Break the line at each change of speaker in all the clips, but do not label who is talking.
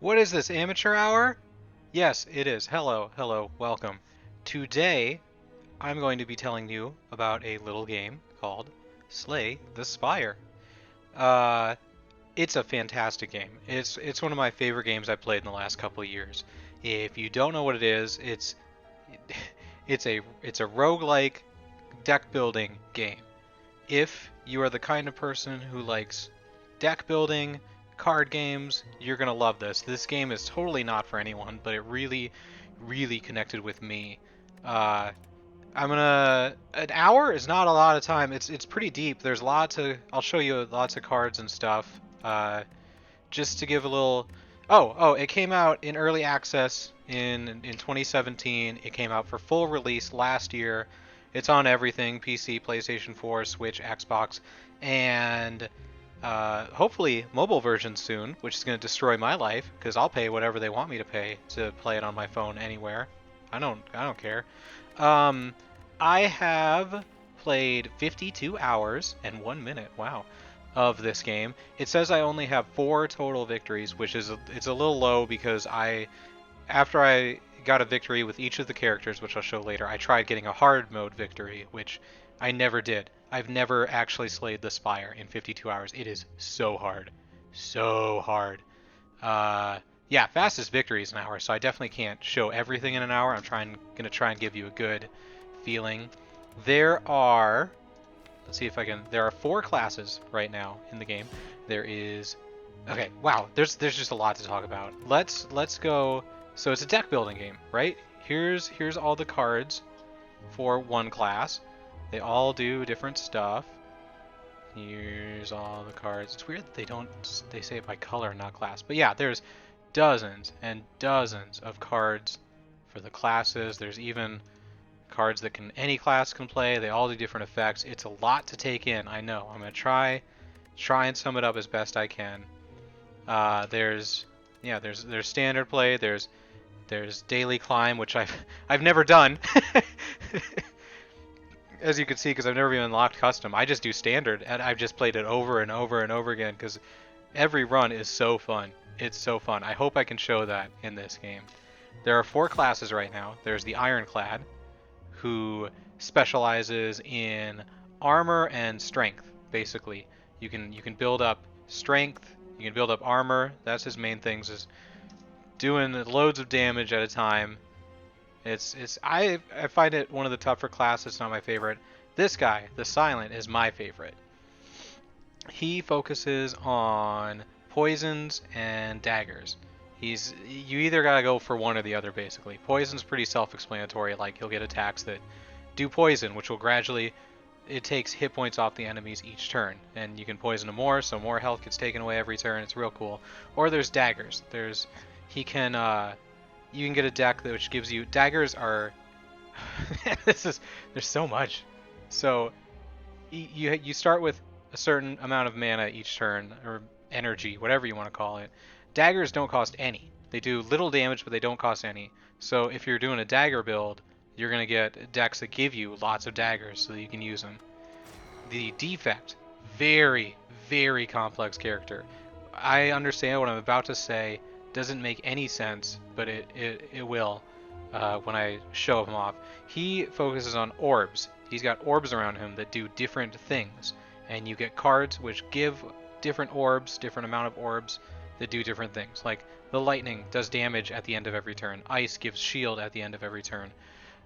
What is this, amateur hour? Yes, it is. Hello, hello, welcome. Today, I'm going to be telling you about a little game called Slay the Spire. Uh, it's a fantastic game. It's one of my favorite games I've played in the last couple of years. If you don't know what it is, it's a roguelike deck building game. If you are the kind of person who likes deck building, card games, you're going to love this. This game is totally not for anyone, but it really, really connected with me. Uh, an hour is not a lot of time. It's pretty deep. There's lots of, I'll show you lots of cards and stuff. Just to give a little, it came out in early access in 2017. It came out for full release last year. It's on everything: PC, PlayStation 4, Switch, Xbox, and hopefully mobile version soon, which is going to destroy my life because I'll pay whatever they want me to play it on my phone anywhere. I don't care. Um, I have played 52 hours and 1 minute. Wow. Of this game. It says I only have 4 total victories, which is it's a little low because after I got a victory with each of the characters, which I'll show later, I tried getting a hard mode victory, which I never did. I've never actually slayed the Spire in 52 hours. It is so hard. So hard. Yeah, fastest victory is an hour, so I definitely can't show everything in an hour. Gonna try and give you a good feeling. There are Let's see if I can. There are 4 classes right now in the game. There is. Okay, wow. There's just a lot to talk about. Let's go. So it's a deck building game, right? Here's all the cards for one class. They all do different stuff. Here's all the cards. It's weird that they say it by color, not class. But yeah, there's dozens and dozens of cards for the classes. There's even cards that any class can play. They all do different effects. It's a lot to take in. I know. I'm gonna try and sum it up as best I can. There's standard play. There's daily climb, which I've never done. As you can see, because I've never even unlocked custom. I just do standard, and I've just played it over and over and over again because every run is so fun. It's so fun. I hope I can show that in this game. There are 4 classes right now. There's the Ironclad, who specializes in armor and strength. Basically, you can build up strength, you can build up armor. That's his main things, is doing loads of damage at a time. I find it one of the tougher classes. It's not my favorite. This guy, the Silent, is my favorite. He focuses on poisons and daggers. You either gotta go for one or the other basically. Poison's pretty self-explanatory. Like, he'll get attacks that do poison, which will gradually, it takes hit points off the enemies each turn, and you can poison them more, so more health gets taken away every turn. It's real cool. Or there's daggers. He can you can get a deck which gives you daggers are there's so much. So you start with a certain amount of mana each turn, or energy, whatever you want to call it. Daggers don't cost any. They do little damage, but they don't cost any. So if you're doing a dagger build, you're going to get decks that give you lots of daggers so that you can use them. The Defect, very, very complex character. I understand what I'm about to say doesn't make any sense, but it will when I show him off. He focuses on orbs. He's got orbs around him that do different things, and you get cards which give different orbs, different amount of orbs that do different things. Like the lightning does damage at the end of every turn. Ice gives shield at the end of every turn.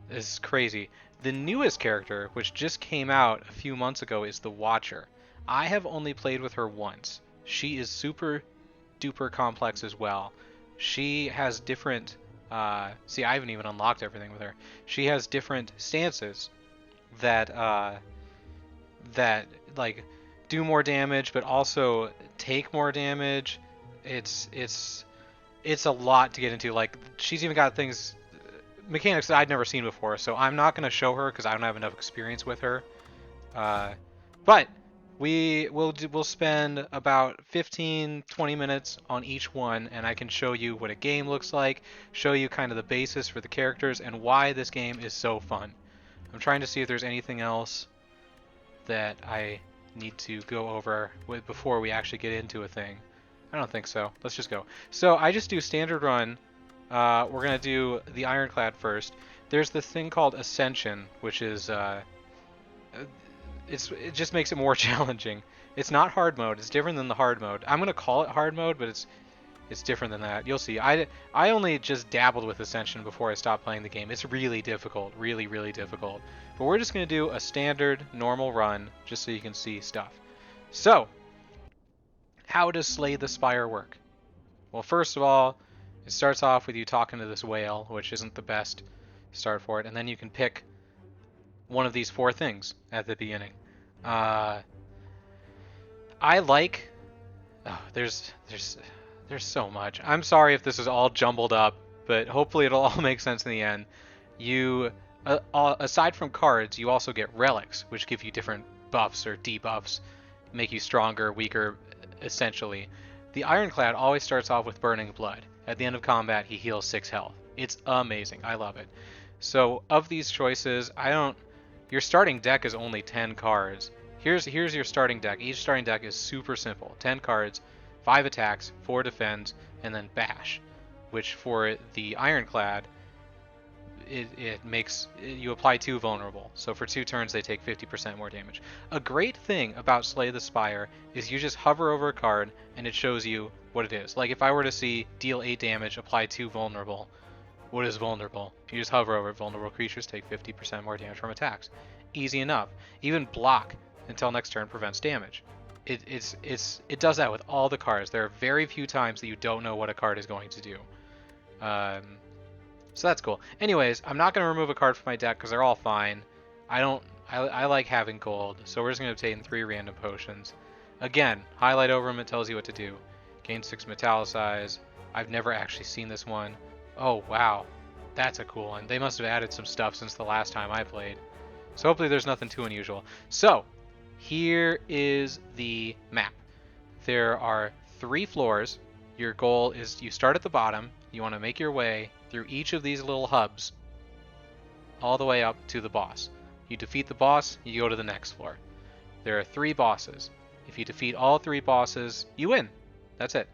This is crazy. The newest character, which just came out a few months ago, is the Watcher. I have only played with her once. She is super duper complex as well. She has different see, I haven't even unlocked everything with her. She has different stances that that like do more damage but also take more damage. It's a lot to get into. Like, she's even got things, mechanics that I'd never seen before, so I'm not going to show her because I don't have enough experience with her. But we'll spend about 15-20 minutes on each one, and I can show you what a game looks like, show you kind of the basis for the characters, and why this game is so fun. I'm trying to see if there's anything else that I need to go over before we actually get into a thing. I don't think so. Let's just go. So I just do standard run. We're gonna do the Ironclad first. There's this thing called Ascension, which is it just makes it more challenging. It's not hard mode. It's different than the hard mode. I'm gonna call it hard mode, but it's different than that. You'll see. I only just dabbled with Ascension before I stopped playing the game. It's really difficult, really really difficult. But we're just gonna do a standard normal run just so you can see stuff. So, how does Slay the Spire work? Well, first of all, it starts off with you talking to this whale, which isn't the best start for it, and then you can pick one of these four things at the beginning. I like. Oh, there's so much. I'm sorry if this is all jumbled up, but hopefully it'll all make sense in the end. You, aside from cards, you also get relics, which give you different buffs or debuffs, make you stronger, weaker, essentially. The Ironclad always starts off with Burning Blood. At the end of combat, he heals 6 health. It's amazing. I love it. So, of these choices, your starting deck is only 10 cards. Here's your starting deck. Each starting deck is super simple. 10 cards, 5 attacks, 4 defends, and then bash, which for the Ironclad, it makes you apply 2 vulnerable. So for 2 turns, they take 50% more damage. A great thing about Slay the Spire is you just hover over a card and it shows you what it is. Like if I were to see deal 8 damage, apply 2 vulnerable. What is vulnerable? You just hover over it. Vulnerable creatures take 50% more damage from attacks. Easy enough. Even block until next turn prevents damage. It does that with all the cards. There are very few times that you don't know what a card is going to do. So that's cool. Anyways, I'm not going to remove a card from my deck because they're all fine. I like having gold, so we're just going to obtain 3 random potions. Again, highlight over them, it tells you what to do. Gain 6 metallicize. I've never actually seen this one. Oh, wow. That's a cool one. They must have added some stuff since the last time I played. So hopefully there's nothing too unusual. So, here is the map. There are 3 floors. Your goal is you start at the bottom. You want to make your way through each of these little hubs all the way up to the boss. You defeat the boss, you go to the next floor. There are 3 bosses. If you defeat all 3 bosses, you win. That's it.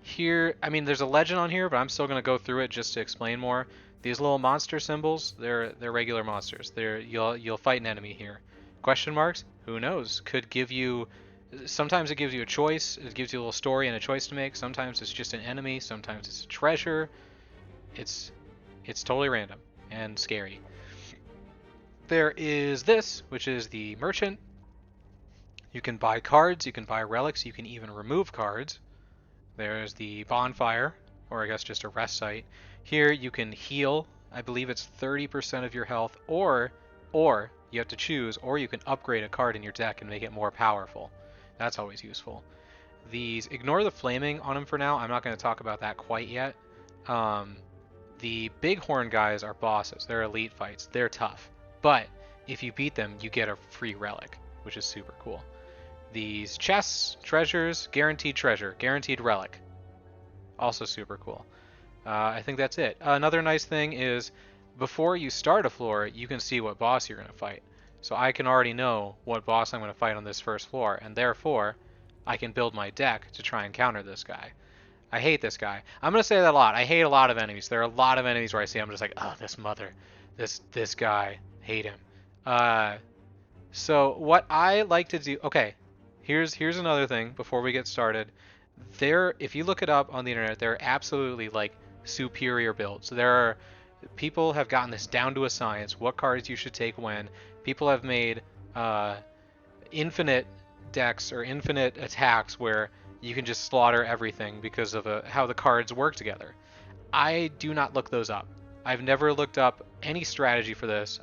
Here, I mean, there's a legend on here, but I'm still going to go through it just to explain more. These little monster symbols, they're regular monsters. You'll fight an enemy here. Question marks? Who knows? Could give you. Sometimes it gives you a choice. It gives you a little story and a choice to make. Sometimes it's just an enemy. Sometimes it's a treasure. It's totally random and scary. There is this, which is the merchant. You can buy cards. You can buy relics. You can even remove cards. There's the bonfire, or I guess just a rest site. Here you can heal. I believe it's 30% of your health, or you have to choose, or you can upgrade a card in your deck and make it more powerful. That's always useful. These, ignore the flaming on them for now. I'm not going to talk about that quite yet. The bighorn guys are bosses. They're elite fights. They're tough. But if you beat them, you get a free relic, which is super cool. These chests, treasures, guaranteed treasure, guaranteed relic. Also super cool. I think that's it. Another nice thing is before you start a floor, you can see what boss you're going to fight. So I can already know what boss I'm going to fight on this first floor, and therefore I can build my deck to try and counter this guy. I hate this guy. I'm going to say that a lot. I hate a lot of enemies. There are a lot of enemies where I see I'm just like, oh, this mother, this guy, hate him. So what I like to do, okay, here's another thing before we get started. If you look it up on the internet, there are absolutely like superior builds. People have gotten this down to a science, what cards you should take when. People have made infinite decks or infinite attacks where you can just slaughter everything because of how the cards work together. I do not look those up. I've never looked up any strategy for this.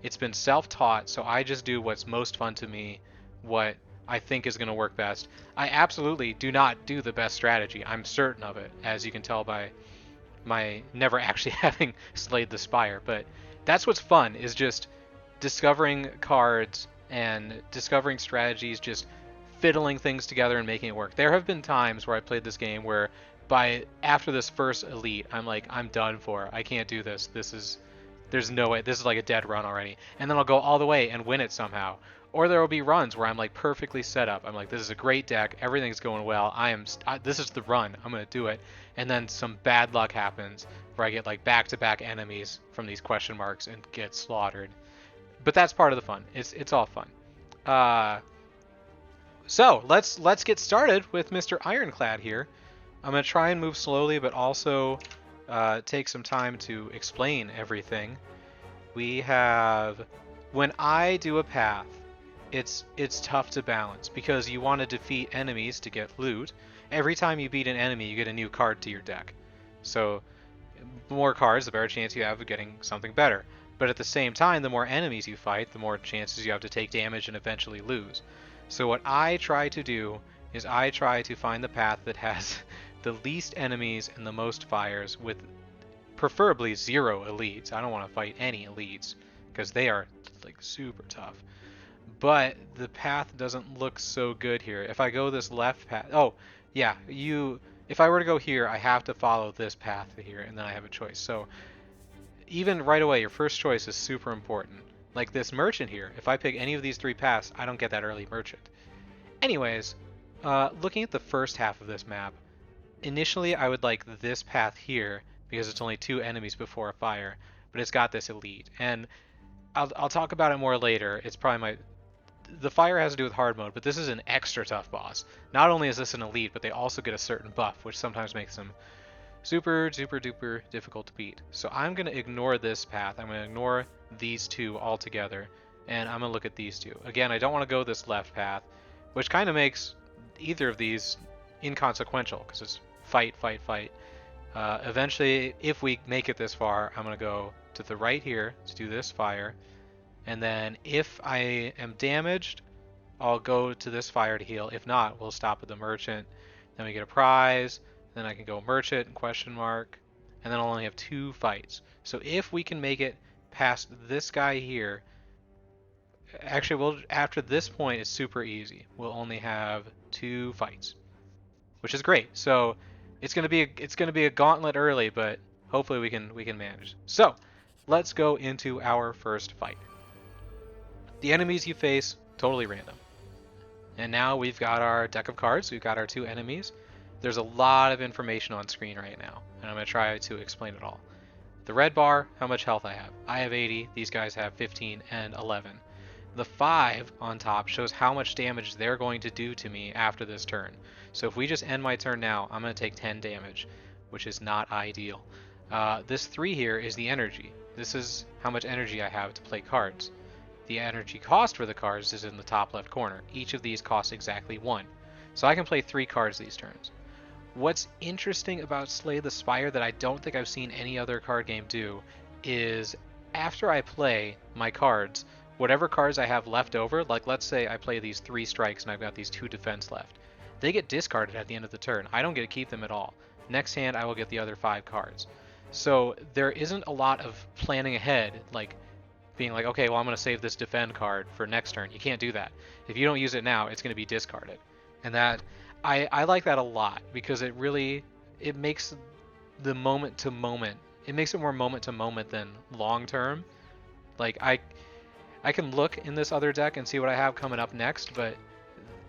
It's been self-taught, so I just do what's most fun to me, what I think is going to work best. I absolutely do not do the best strategy. I'm certain of it, as you can tell by my never actually having slayed the Spire. But that's what's fun, is just discovering cards and discovering strategies, just fiddling things together and making it work. There have been times where I played this game where after this first elite, I'm like, I'm done for. I can't do this. There's no way. This is like a dead run already. And then I'll go all the way and win it somehow. Or there will be runs where I'm like perfectly set up. I'm like, this is a great deck. Everything's going well. This is the run. I'm going to do it. And then some bad luck happens where I get like back-to-back enemies from these question marks and get slaughtered. But that's part of the fun. It's all fun. So let's get started with Mr. Ironclad here. I'm going to try and move slowly, but also take some time to explain everything. We have, when I do a path, it's tough to balance because you want to defeat enemies to get loot. Every time you beat an enemy, you get a new card to your deck. So the more cards, the better chance you have of getting something better. But at the same time, the more enemies you fight, the more chances you have to take damage and eventually lose. So what I try to do is I try to find the path that has the least enemies and the most fires, with preferably 0 elites. I don't want to fight any elites because they are like super tough. But the path doesn't look so good here. If I go this left path, oh yeah, if I were to go here, I have to follow this path here, and then I have a choice. So even right away, your first choice is super important. Like this merchant here, if I pick any of these 3 paths, I don't get that early merchant. Anyways, looking at the first half of this map, initially I would like this path here because it's only 2 enemies before a fire, but it's got this elite. And I'll talk about it more later. It's probably the fire has to do with hard mode, but this is an extra tough boss. Not only is this an elite, but they also get a certain buff, which sometimes makes them super duper difficult to beat. So I'm going to ignore this path. I'm going to ignore these 2 altogether, and I'm going to look at these 2. Again, I don't want to go this left path, which kind of makes either of these inconsequential because it's fight. Eventually, if we make it this far, I'm going to go to the right here to do this fire. And then if I am damaged, I'll go to this fire to heal. If not, we'll stop at the merchant. Then we get a prize. Then I can go merchant and question mark. And then I'll only have 2 fights. So if we can make it past this guy here, actually, after this point, it's super easy. We'll only have 2 fights, which is great. So it's gonna be a gauntlet early, but hopefully we can manage. So let's go into our first fight. The enemies you face, totally random. And now we've got our deck of cards. We've got our 2 enemies. There's a lot of information on screen right now, and I'm going to try to explain it all. The red bar, how much health I have. I have 80. These guys have 15 and 11. The 5 on top shows how much damage they're going to do to me after this turn. So if we just end my turn now, I'm going to take 10 damage, which is not ideal. This 3 here is the energy. This is how much energy I have to play cards. The energy cost for the cards is in the top left corner. Each of these costs exactly 1. So I can play 3 cards these turns. What's interesting about Slay the Spire that I don't think I've seen any other card game do is after I play my cards, whatever cards I have left over, like let's say I play these 3 strikes and I've got these 2 defense left, they get discarded at the end of the turn. I don't get to keep them at all. Next hand I will get the other 5 cards. So there isn't a lot of planning ahead, like being like, okay, well, I'm going to save this defend card for next turn. You can't do that. If you don't use it now, it's going to be discarded. And that I like that a lot because it makes the moment to moment. It makes it more moment to moment than long term. Like I can look in this other deck and see what I have coming up next, but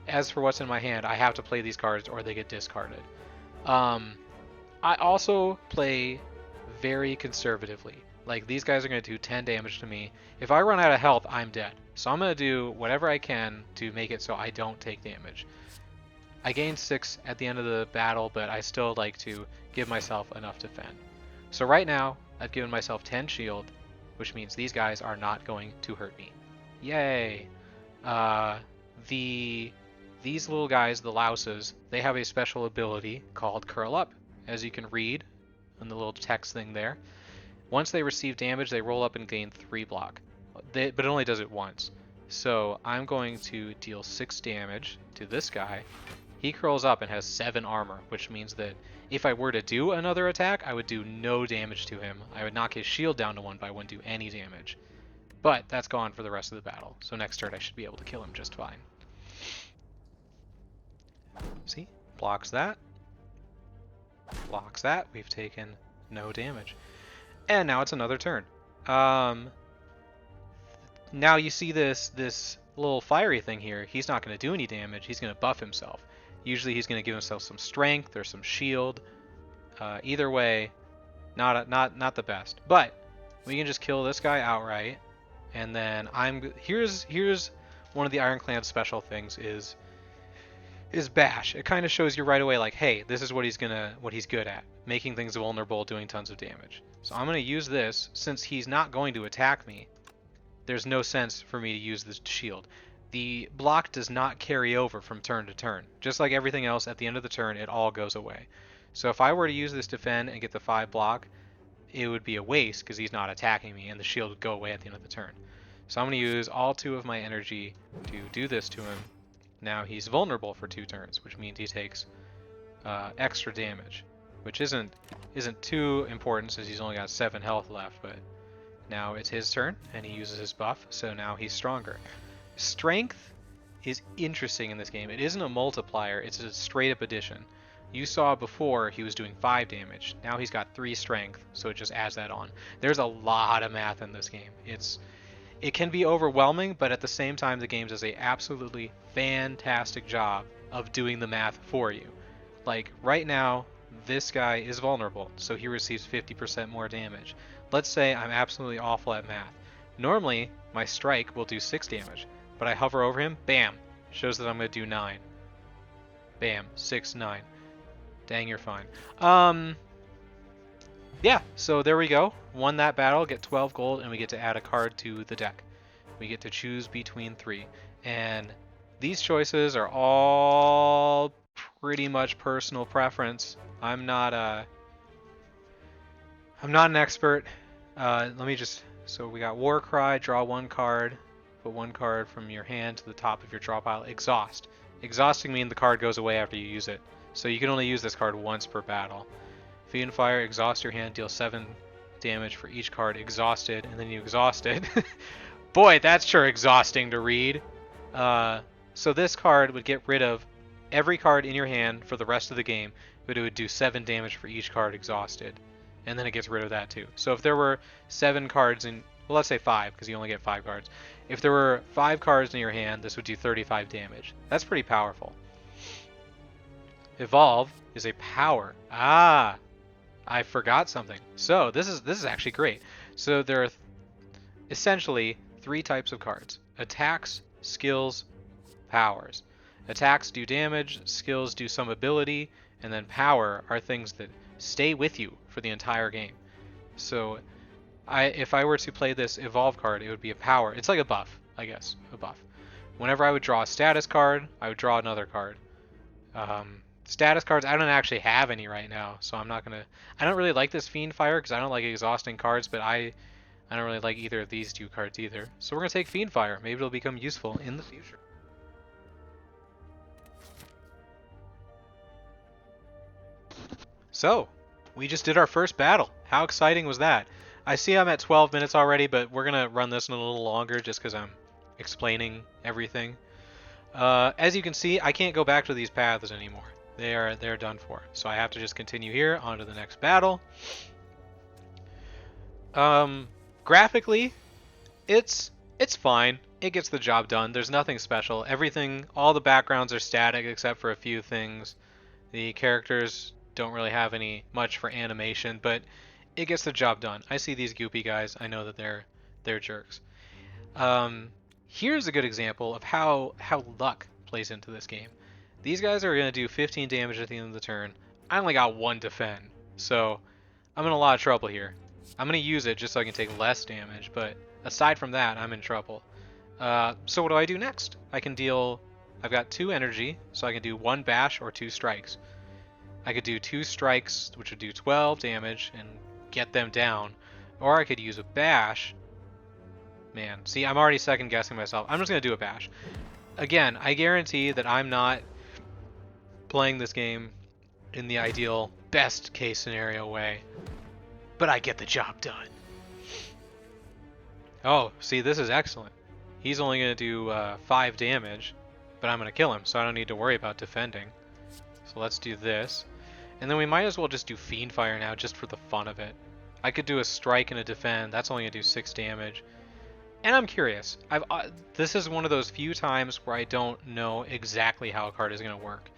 as for what's in my hand, I have to play these cards or they get discarded. I also play very conservatively. Like, these guys are going to do 10 damage to me. If I run out of health, I'm dead. So I'm going to do whatever I can to make it so I don't take damage. I gained 6 at the end of the battle, but I still like to give myself enough to defend. So right now, I've given myself 10 shield, which means these guys are not going to hurt me. Yay! These little guys, the louses, they have a special ability called Curl Up, as you can read in the little text thing there. Once they receive damage, they roll up and gain 3 block. But it only does it once. So I'm going to deal 6 damage to this guy. He curls up and has 7 armor, which means that if I were to do another attack, I would do no damage to him. I would knock his shield down to 1, but I wouldn't do any damage. But that's gone for the rest of the battle. So next turn I should be able to kill him just fine. See? Blocks that. Blocks that. We've taken no damage. And now it's another turn. Now you see this little fiery thing here, he's not going to do any damage. He's going to buff himself. Usually he's going to give himself some strength or some shield. Either way, not the best. But we can just kill this guy outright. And then here's one of the Ironclad's special things is bash. It kind of shows you right away like, hey, this is what he's good at, making things vulnerable, doing tons of damage. So I'm gonna use this. Since he's not going to attack me, there's no sense for me to use this shield. The block does not carry over from turn to turn. Just like everything else, at the end of the turn, it all goes away. So if I were to use this defend and get the 5 block, it would be a waste because he's not attacking me, and the shield would go away at the end of the turn. So I'm going to use all 2 of my energy to do this to him. Now he's vulnerable for 2 turns, which means he takes extra damage, which isn't too important since he's only got 7 health left. But now it's his turn, and he uses his buff, so now he's stronger. Strength is interesting in this game. It isn't a multiplier, it's a straight up addition. You saw before he was doing 5 damage. Now he's got 3 strength, so it just adds that on. There's a lot of math in this game. It can be overwhelming, but at the same time the game does a absolutely fantastic job of doing the math for you. Like right now, this guy is vulnerable, so he receives 50% more damage. Let's say I'm absolutely awful at math. Normally, my strike will do 6 damage, but I hover over him, bam, shows that I'm going to do 9. Bam, 6, 9. Dang, you're fine. Yeah, so there we go. Won that battle, get 12 gold, and we get to add a card to the deck. We get to choose between 3. And these choices are all pretty much personal preference. I'm not an expert. So we got Warcry, draw 1 card, put 1 card from your hand to the top of your draw pile. Exhaust. Exhausting means the card goes away after you use it. So you can only use this card once per battle. Fiend Fire, exhaust your hand, deal 7 damage for each card exhausted, and then you exhaust it. Boy, that's sure exhausting to read. So this card would get rid of every card in your hand for the rest of the game, but it would do 7 damage for each card exhausted. And then it gets rid of that too. So if there were 7 cards in, well, let's say 5, because you only get 5 cards. If there were 5 cards in your hand, this would do 35 damage. That's pretty powerful. Evolve is a power. Ah, I forgot something. So this is actually great. So there are essentially 3 types of cards: attacks, skills, powers. Attacks do damage, skills do some ability, and then power are things that stay with you for the entire game. So if I were to play this evolve card, it would be a power. It's like a buff, I guess, a buff. Whenever I would draw a status card, I would draw another card. Status cards, I don't actually have any right now, so I don't really like this Fiend Fire because I don't like exhausting cards, but I don't really like either of these 2 cards either. So we're going to take Fiend Fire. Maybe it'll become useful in the future. So, we just did our first battle. How exciting was that? I see I'm at 12 minutes already, but we're going to run this one a little longer just because I'm explaining everything. As you can see, I can't go back to these paths anymore. They're done for. So I have to just continue here on to the next battle. Graphically, it's fine. It gets the job done. There's nothing special. All the backgrounds are static except for a few things. The characters don't really have much for animation, but it gets the job done. I see these goopy guys. I know that they're jerks. Here's a good example of how luck plays into this game. These guys are going to do 15 damage at the end of the turn. I only got 1 defend, so I'm in a lot of trouble here. I'm going to use it just so I can take less damage, but aside from that, I'm in trouble. So what do I do next? I've got 2 energy, so I can do 1 bash or 2 strikes. I could do 2 strikes, which would do 12 damage and get them down, or I could use a bash. Man, see, I'm already second guessing myself. I'm just going to do a bash. Again, I guarantee that I'm not playing this game in the ideal best case scenario way, but I get the job done. Oh, see, this is excellent. He's only going to do 5 damage, but I'm going to kill him, so I don't need to worry about defending. So let's do this. And then we might as well just do Fiend Fire now, just for the fun of it. I could do a strike and a defend. That's only going to do 6 damage. And I'm curious. This is one of those few times where I don't know exactly how a card is going to work.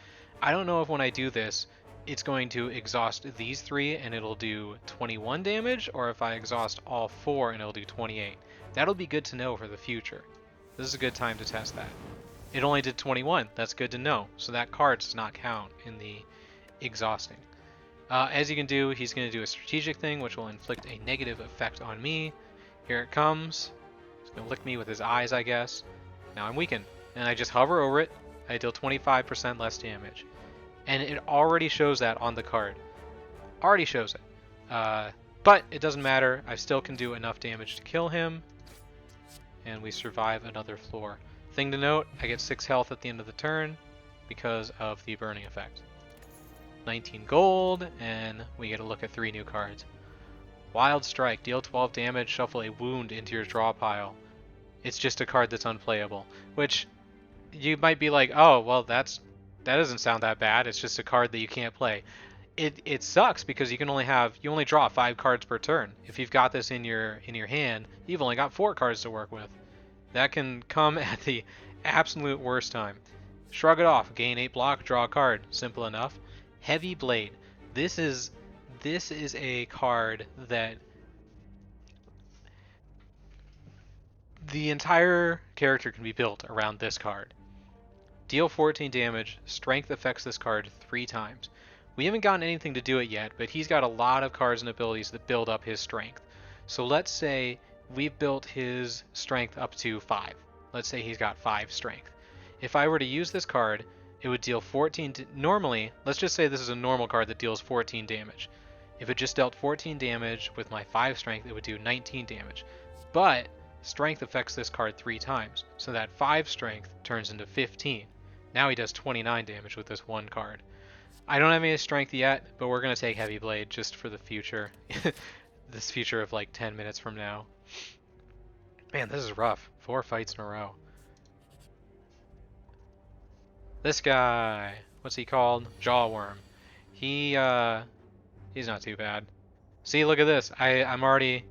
I don't know if when I do this, it's going to exhaust these three and it'll do 21 damage, or if I exhaust all four and it'll do 28. That'll be good to know for the future. This is a good time to test that. It only did 21. That's good to know. So that card does not count in the exhausting. As you can do, he's going to do a strategic thing, which will inflict a negative effect on me. Here it comes. He's going to lick me with his eyes, I guess. Now I'm weakened. And I just hover over it. I deal 25% less damage. And it already shows that on the card. Already shows it. But it doesn't matter. I still can do enough damage to kill him. And we survive another floor. Thing to note, I get 6 health at the end of the turn because of the burning effect. 19 gold, and we get a look at 3 new cards. Wild Strike, deal 12 damage, shuffle a wound into your draw pile. It's just a card that's unplayable, which you might be like, oh, well, that doesn't sound that bad. It's just a card that you can't play. It sucks because you only draw 5 cards per turn. If you've got this in your hand, you've only got 4 cards to work with. That can come at the absolute worst time. Shrug it off, gain 8 block, draw a card. Simple enough. Heavy Blade. This is a card that the entire character can be built around this card. Deal 14 damage, strength affects this card 3 times. We haven't gotten anything to do it yet, but he's got a lot of cards and abilities that build up his strength. So let's say we've built his strength up to 5. Let's say he's got 5 strength. If I were to use this card, it would deal 14... Normally, let's just say this is a normal card that deals 14 damage. If it just dealt 14 damage with my 5 strength, it would do 19 damage. But strength affects this card 3 times, so that 5 strength turns into 15. Now he does 29 damage with this one card. I don't have any strength yet, but we're going to take Heavy Blade just for the future. This future of like 10 minutes from now. Man, this is rough. 4 fights in a row. This guy, what's he called? Jawworm. He's not too bad. See, look at this. I'm already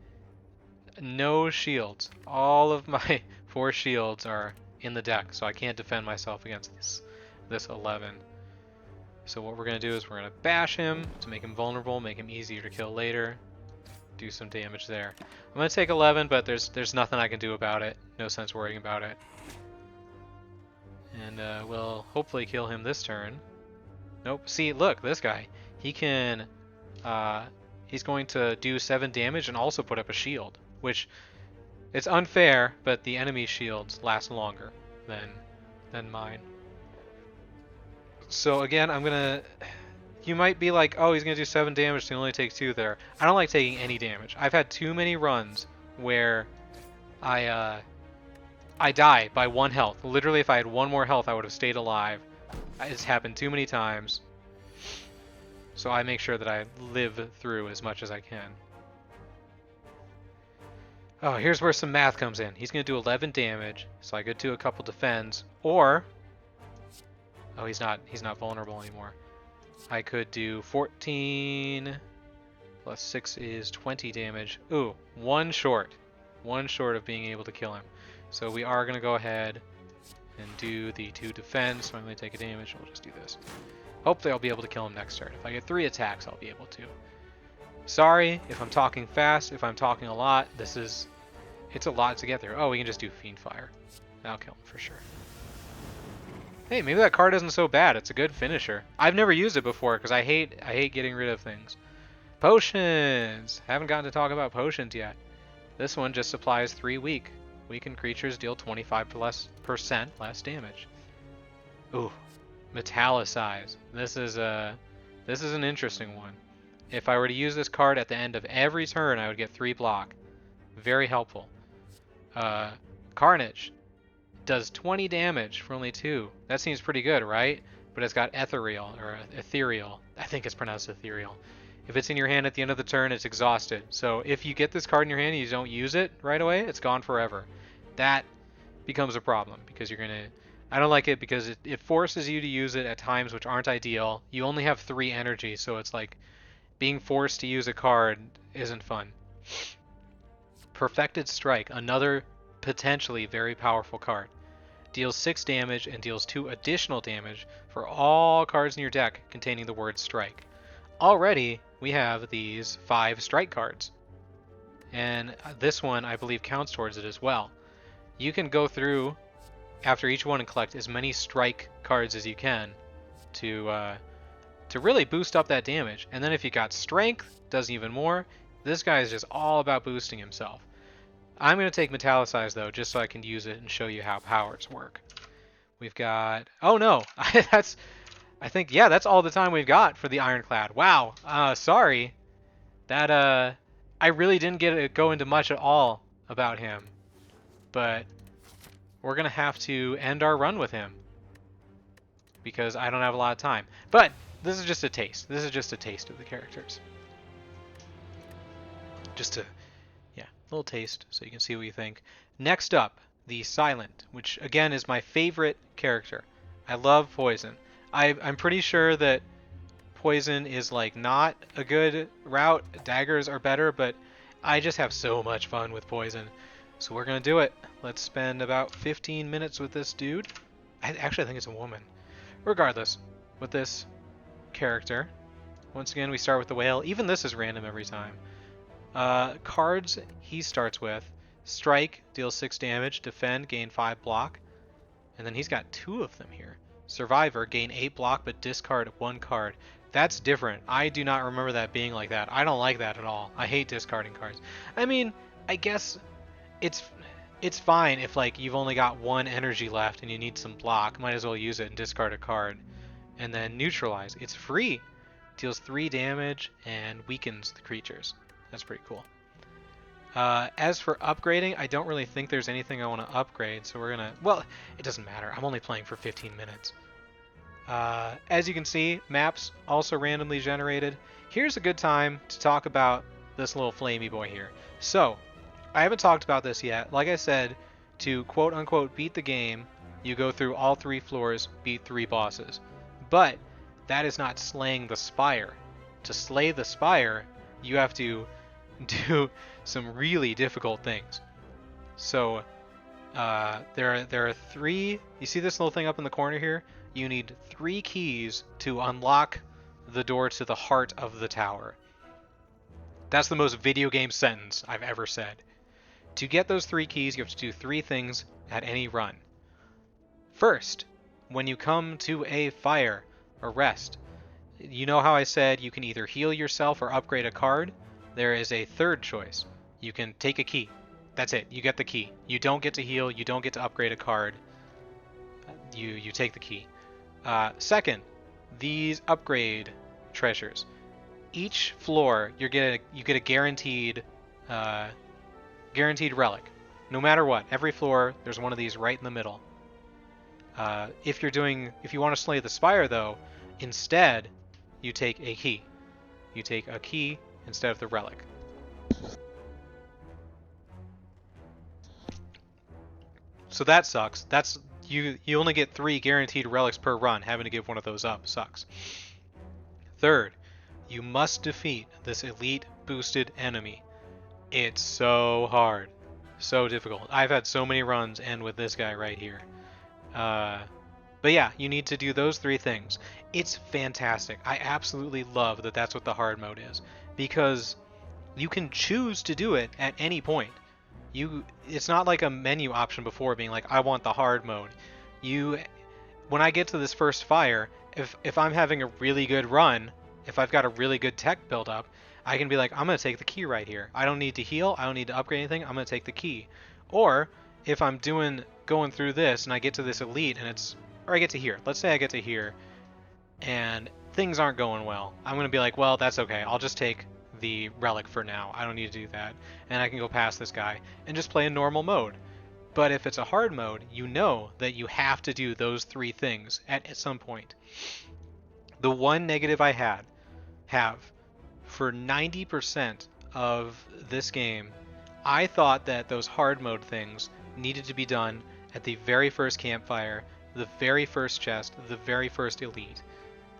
no shields. All of my 4 shields are in the deck, so I can't defend myself against this 11. So what we're going to do is we're going to bash him to make him vulnerable, make him easier to kill later. Do some damage there. I'm going to take 11, but there's nothing I can do about it. No sense worrying about it. And we'll hopefully kill him this turn. Nope. See, look, this guy. He can... he's going to do 7 damage and also put up a shield, which... It's unfair, but the enemy shields last longer than mine. So again, I'm gonna... You might be like, oh, he's gonna do 7 damage, so he only takes 2 there. I don't like taking any damage. I've had too many runs where I die by 1 health. Literally, if I had 1 more health, I would have stayed alive. It's happened too many times. So I make sure that I live through as much as I can. Oh, here's where some math comes in. He's going to do 11 damage, so I could do a couple defends, or... Oh, he's not vulnerable anymore. I could do 14 plus 6 is 20 damage. Ooh, 1 short. 1 short of being able to kill him. So we are going to go ahead and do the 2 defense, so I'm going to take a damage. We'll just do this. Hopefully I'll be able to kill him next turn. If I get 3 attacks, I'll be able to. Sorry if I'm talking fast, if I'm talking a lot. It's a lot to get there. Oh, we can just do Fiend Fire. That'll kill him for sure. Hey, maybe that card isn't so bad. It's a good finisher. I've never used it before because I hate getting rid of things. Potions! Haven't gotten to talk about potions yet. This one just applies 3 weak. Weakened creatures deal 25% less damage. Ooh, Metallicize. This is an interesting one. If I were to use this card at the end of every turn, I would get 3 block. Very helpful. Carnage does 20 damage for only 2. That seems pretty good, right? But it's got ethereal, or ethereal. I think it's pronounced ethereal. If it's in your hand at the end of the turn, it's exhausted. So if you get this card in your hand and you don't use it right away, it's gone forever. That becomes a problem because you're going to... I don't like it because it forces you to use it at times which aren't ideal. You only have 3 energy, so it's like being forced to use a card isn't fun. Perfected Strike, another potentially very powerful card. Deals 6 damage and deals 2 additional damage for all cards in your deck containing the word strike. Already, we have these 5 strike cards. And this one, I believe, counts towards it as well. You can go through after each one and collect as many strike cards as you can to really boost up that damage. And then if you got strength, does even more. This guy is just all about boosting himself. I'm going to take Metallicize, though, just so I can use it and show you how powers work. We've got... Oh, no. That's all the time we've got for the Ironclad. Wow. Sorry. That, I really didn't go into much at all about him. But we're going to have to end our run with him, because I don't have a lot of time. But this is just a taste. This is just a taste of the characters. Just a little taste so you can see what you think. Next up, the Silent, which again is my favorite character. I love Poison. I'm pretty sure that Poison is like not a good route. Daggers are better, but I just have so much fun with Poison. So we're going to do it. Let's spend about 15 minutes with this dude. I think it's a woman. Regardless, with this character, once again we start with the whale. Even this is random every time. Cards he starts with: Strike, deals 6 damage, Defend, gain 5 block, and then he's got 2 of them here. Survivor, gain 8 block but discard 1 card. That's different. I do not remember that being like that. I don't like that at all. I hate discarding cards. I mean, I guess it's fine if like you've only got 1 energy left and you need some block. Might as well use it and discard a card. And then Neutralize. It's free. Deals 3 damage and weakens the creatures. That's pretty cool. As for upgrading, I don't really think there's anything I want to upgrade, so we're gonna... Well, it doesn't matter. I'm only playing for 15 minutes. As you can see, maps also randomly generated. Here's a good time to talk about this little flamey boy here. So, I haven't talked about this yet. Like I said, to quote-unquote beat the game, you go through all 3 floors, beat 3 bosses. But that is not slaying the Spire. To slay the Spire, you have to do some really difficult things. So there are 3. You see this little thing up in the corner here? You need 3 keys to unlock the door to the heart of the tower. That's the most video game sentence I've ever said. To get those 3 keys, you have to do 3 things at any run. First, when you come to a fire or rest, you know how I said you can either heal yourself or upgrade a card? There is a third choice. You can take a key. That's it. You get the key. You don't get to heal. You don't get to upgrade a card. You take the key. Second, these upgrade treasures. Each floor, you get a guaranteed relic. No matter what, every floor there's one of these right in the middle. If you want to slay the Spire though, instead you take a key. You take a key instead of the relic. So that sucks. That's you only get 3 guaranteed relics per run. Having to give one of those up sucks. Third, you must defeat this elite boosted enemy. It's so hard. So difficult. I've had so many runs end with this guy right here. But yeah, you need to do those 3 things. It's fantastic. I absolutely love that that's what the hard mode is, because you can choose to do it at any point. It's not like a menu option before being like, I want the hard mode. When I get to this first fire, if I'm having a really good run, if I've got a really good tech build up, I can be like, I'm going to take the key right here. I don't need to heal. I don't need to upgrade anything. I'm going to take the key. Or if I'm going through this and I get to this elite and I get to here. Let's say I get to here and things aren't going well. I'm going to be like, well, that's okay. I'll just take the relic for now. I don't need to do that. And I can go past this guy and just play a normal mode. But if it's a hard mode, you know that you have to do those 3 things at some point. The one negative I have for 90% of this game, I thought that those hard mode things needed to be done at the very first campfire, the very first chest, the very first elite.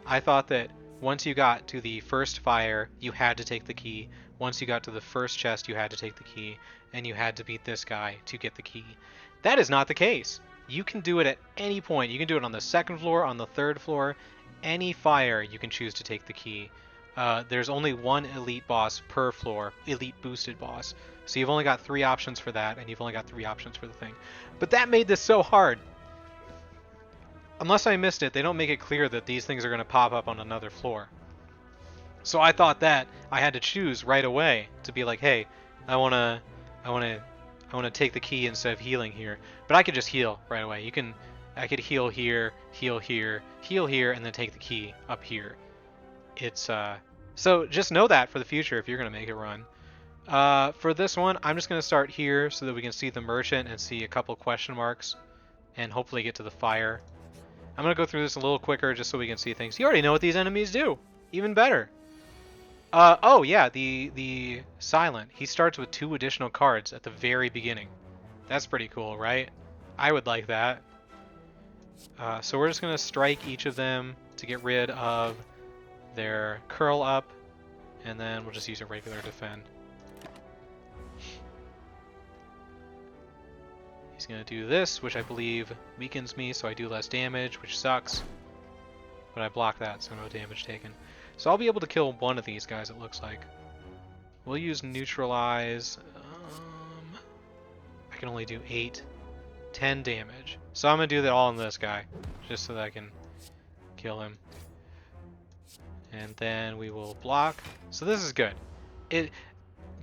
I thought that once you got to the first fire, you had to take the key, once you got to the first chest, you had to take the key, and you had to beat this guy to get the key. That is not the case. You can do it at any point. You can do it on the second floor, on the third floor, any fire you can choose to take the key. There's only one elite boss per floor, elite boosted boss. So you've only got 3 options for that, and you've only got 3 options for the thing. But that made this so hard. Unless I missed it, they don't make it clear that these things are going to pop up on another floor. So I thought that I had to choose right away to be like, hey, I wanna take the key instead of healing here. But I could just heal right away. I could heal here, heal here, heal here, and then take the key up here. It's so just know that for the future if you're gonna make it run. For this one, I'm just gonna start here so that we can see the merchant and see a couple question marks, and hopefully get to the fire. I'm gonna go through this a little quicker just so we can see things. You already know what these enemies do. Even better. Oh yeah, the Silent. He starts with 2 additional cards at the very beginning. That's pretty cool, right? I would like that. So we're just gonna strike each of them to get rid of their curl up, and then we'll just use a regular defend. He's gonna do this, which I believe weakens me, so I do less damage, which sucks. But I block that, so no damage taken. So I'll be able to kill one of these guys, it looks like. We'll use neutralize. I can only do 10 damage. So I'm gonna do that all on this guy, just so that I can kill him. And then we will block. So this is good.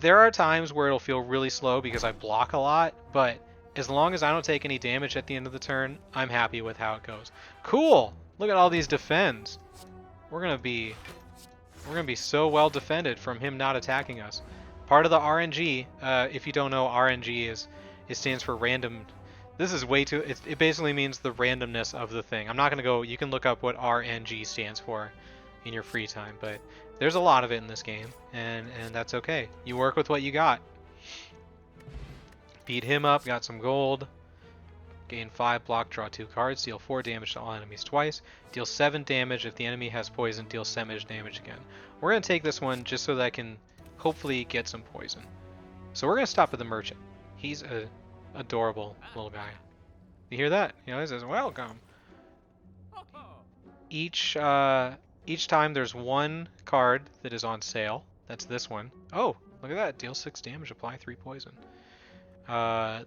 There are times where it'll feel really slow because I block a lot, but as long as I don't take any damage at the end of the turn, I'm happy with how it goes. Cool! Look at all these defends. We're gonna be so well defended from him not attacking us. Part of the RNG, if you don't know, RNG it stands for random. This is way too. It basically means the randomness of the thing. I'm not gonna go. You can look up what RNG stands for in your free time, but there's a lot of it in this game, and that's okay. You work with what you got. Beat him up. Got some gold. Gain 5 block, draw 2 cards, deal 4 damage to all enemies twice, deal 7 damage if the enemy has poison, deal 7 damage again. We're going to take this one just so that I can hopefully get some poison. So we're going to stop at the merchant. He's a adorable little guy. You hear that? You know, he says, welcome. Each time there's 1 card that is on sale. That's this one. Oh, look at that. Deal 6 damage, apply 3 poison.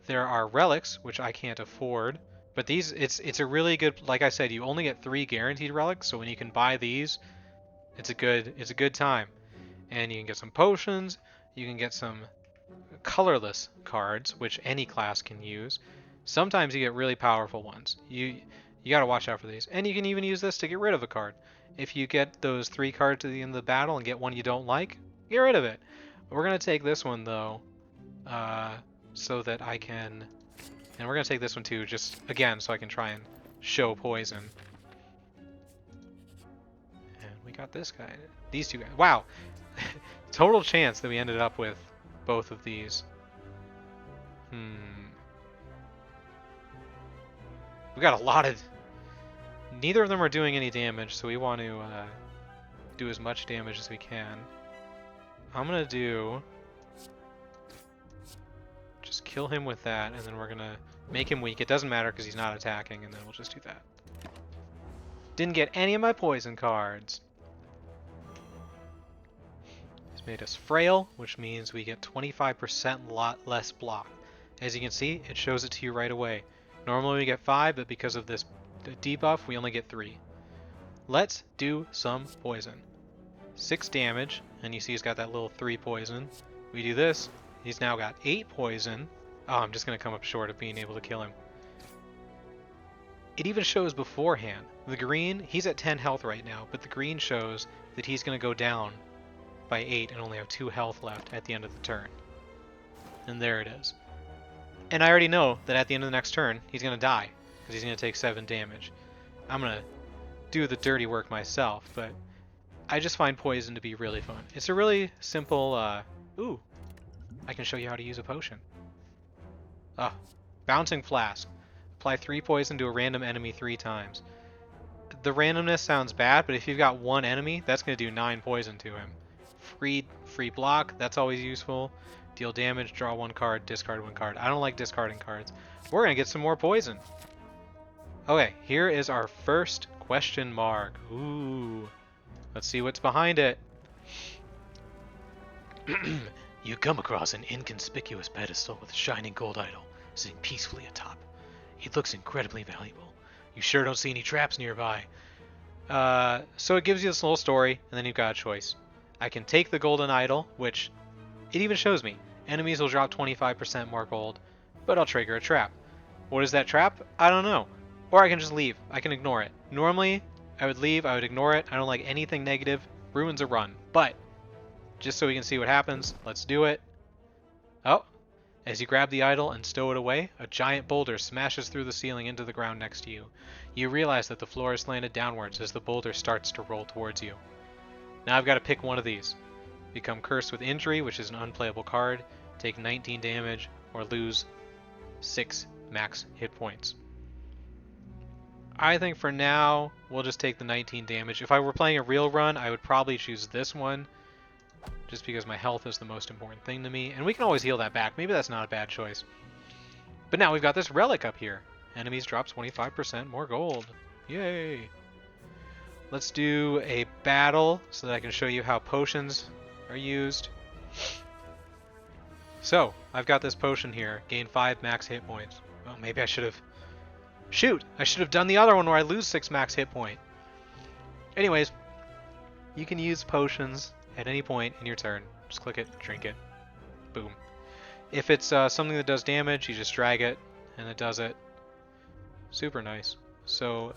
There are relics, which I can't afford, but these, it's a really good, like I said, you only get 3 guaranteed relics, so when you can buy these, it's a good time. And you can get some potions, you can get some colorless cards, which any class can use. Sometimes you get really powerful ones. You gotta watch out for these. And you can even use this to get rid of a card. If you get those 3 cards at the end of the battle and get one you don't like, get rid of it. We're gonna take this one though, so that I can, and we're gonna take this one too, just again so I can try and show poison. And we got this guy, these 2 guys. Wow, total chance that we ended up with both of these. We got a lot of. Neither of them are doing any damage, so we want to do as much damage as we can. I'm gonna do. Just kill him with that, and then we're gonna make him weak. It doesn't matter because he's not attacking, and then we'll just do that. Didn't get any of my poison cards. He's made us frail, which means we get 25% lot less block. As you can see, it shows it to you right away. Normally we get 5, but because of this debuff, we only get 3. Let's do some poison. 6 damage, and you see he's got that little 3 poison. We do this. He's now got 8 poison. Oh, I'm just going to come up short of being able to kill him. It even shows beforehand. The green, he's at 10 health right now, but the green shows that he's going to go down by 8 and only have 2 health left at the end of the turn. And there it is. And I already know that at the end of the next turn, he's going to die, because he's going to take 7 damage. I'm going to do the dirty work myself, but I just find poison to be really fun. It's a really simple, ooh. I can show you how to use a potion. Oh, Bouncing Flask. Apply 3 poison to a random enemy 3 times. The randomness sounds bad, but if you've got 1 enemy, that's going to do 9 poison to him. free block. That's always useful. Deal damage, draw one card, discard one card. I don't like discarding cards. We're gonna get some more poison. Okay, here is our first question mark. Ooh. Let's see what's behind it. You come across an inconspicuous pedestal with a shining gold idol sitting peacefully atop. It looks incredibly valuable. You sure don't see any traps nearby. So it gives you this little story, and then you've got a choice. I can take the golden idol, which it even shows me. Enemies will drop 25% more gold, but I'll trigger a trap. What is that trap? I don't know. Or I can just leave. I can ignore it. Normally, I would leave, I would ignore it. I don't like anything negative. Ruins a run. But, just so we can see what happens, let's do it. Oh, as you grab the idol and stow it away, a giant boulder smashes through the ceiling into the ground next to you. You realize that the floor is slanted downwards as the boulder starts to roll towards you. Now I've got to pick one of these. Become cursed with injury, which is an unplayable card, take 19 damage, or lose 6 max hit points. I think for now, we'll just take the 19 damage. If I were playing a real run, I would probably choose this one, just because my health is the most important thing to me. And we can always heal that back. Maybe that's not a bad choice. But now we've got this relic up here. Enemies drop 25% more gold. Yay! Let's do a battle so that I can show you how potions are used. So, I've got this potion here. Gain 5 max hit points. Well, maybe I should have... Shoot! I should have done the other one where I lose 6 max hit point. Anyways, you can use potions at any point in your turn. Just click it, drink it. Boom. If it's something that does damage, you just drag it, and it does it. Super nice. So,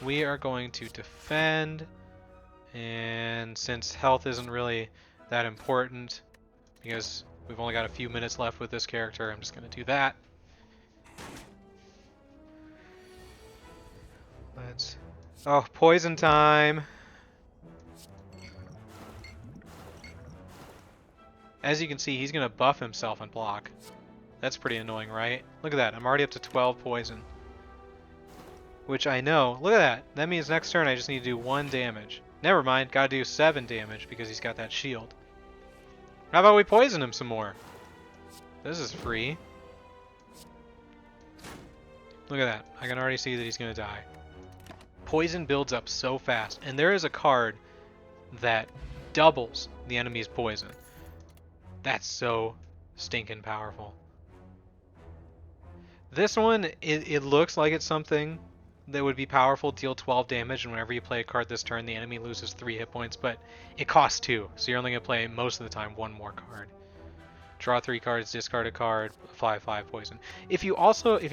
we are going to defend, and since health isn't really that important, because we've only got a few minutes left with this character, I'm just going to do that. Let's... Oh, poison time! As you can see, he's going to buff himself and block. That's pretty annoying, right? Look at that, I'm already up to 12 poison. Which I know, look at that! That means next turn I just need to do 1 damage. Never mind, gotta do 7 damage because he's got that shield. How about we poison him some more? This is free. Look at that, I can already see that he's going to die. Poison builds up so fast, and there is a card that doubles the enemy's poison. That's so stinking powerful. This one, it looks like it's something that would be powerful, deal 12 damage, and whenever you play a card this turn, the enemy loses 3 hit points, but it costs 2, so you're only going to play, most of the time, 1 more card. Draw 3 cards, discard a card, apply 5 poison. If you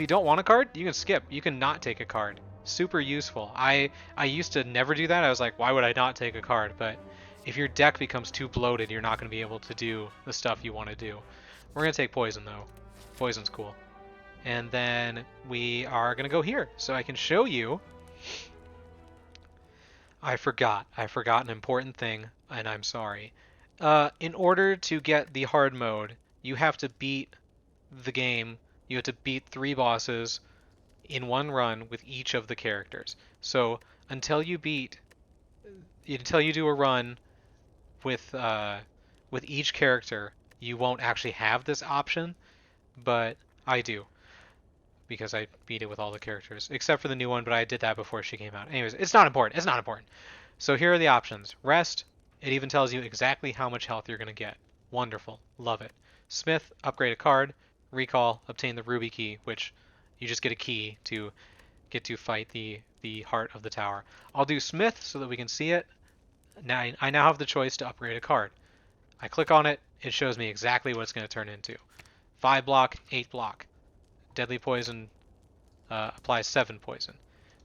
don't want a card, you can skip. You can not take a card. Super useful. I used to never do that. I was like, why would I not take a card? But if your deck becomes too bloated, you're not going to be able to do the stuff you want to do. We're going to take poison, though. Poison's cool. And then we are going to go here, so I can show you. I forgot an important thing, and I'm sorry. In order to get the hard mode, you have to beat the game. You have to beat 3 bosses in 1 run with each of the characters. So until you do a run with each character, you won't actually have this option, but I do, because I beat it with all the characters, except for the new one, but I did that before she came out. Anyways, it's not important. It's not important. So here are the options. Rest. It even tells you exactly how much health you're going to get. Wonderful. Love it. Smith, upgrade a card. Recall, obtain the ruby key, which you just get a key to get to fight the heart of the tower. I'll do Smith so that we can see it. Now I now have the choice to upgrade a card. I click on it. It shows me exactly what it's going to turn into. 5 block, 8 block. Deadly poison applies 7 poison.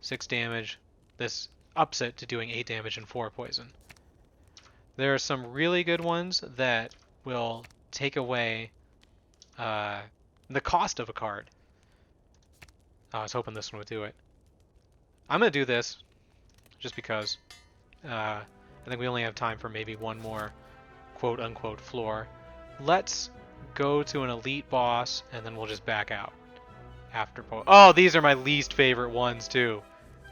6 damage. This ups it to doing 8 damage and 4 poison. There are some really good ones that will take away the cost of a card. Oh, I was hoping this one would do it. I'm going to do this just because I think we only have time for maybe one more quote-unquote floor. Let's go to an elite boss, and then we'll just back out. Oh, these are my least favorite ones, too.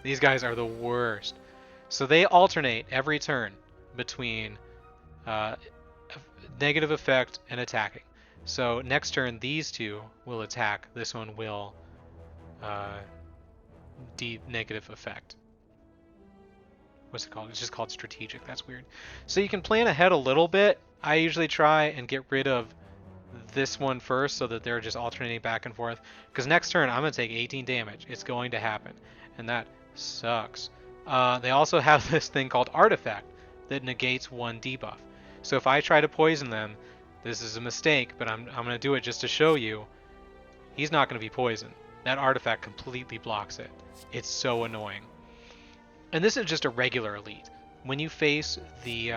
These guys are the worst. So they alternate every turn between negative effect, and attacking. So next turn, these two will attack. This one will negative effect. What's it called? It's just called strategic. That's weird. So you can plan ahead a little bit. I usually try and get rid of this one first so that they're just alternating back and forth. Because next turn, I'm going to take 18 damage. It's going to happen. And that sucks. They also have this thing called Artifact that negates one debuff. So if I try to poison them, this is a mistake, but I'm going to do it just to show you. He's not going to be poisoned. That Artifact completely blocks it. It's so annoying. And this is just a regular elite. When you face the